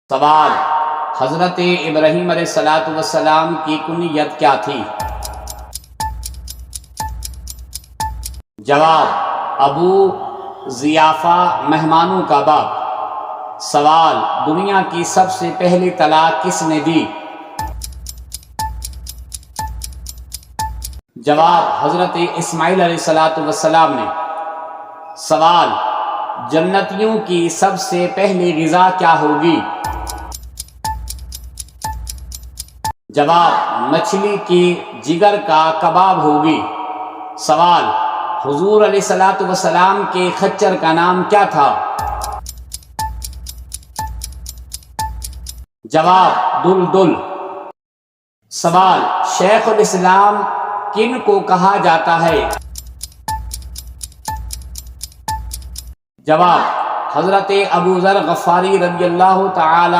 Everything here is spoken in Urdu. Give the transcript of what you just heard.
سوال: حضرت ابراہیم علیہ السلام کی کنیت کیا تھی؟ جواب: ابو ضیافہ، مہمانوں کا باپ۔ سوال: دنیا کی سب سے پہلی طلاق کس نے دی؟ جواب: حضرت اسماعیل علیہ السلام نے۔ سوال: جنتیوں کی سب سے پہلی غذا کیا ہوگی؟ جواب: مچھلی کی جگر کا کباب ہوگی۔ سوال: حضور علیہ السلام کے خچر کا نام کیا تھا؟ جواب: دلدل۔ سوال: شیخ الاسلام کن کو کہا جاتا ہے؟ جواب: حضرت ابو ذر غفاری رضی اللہ تعالی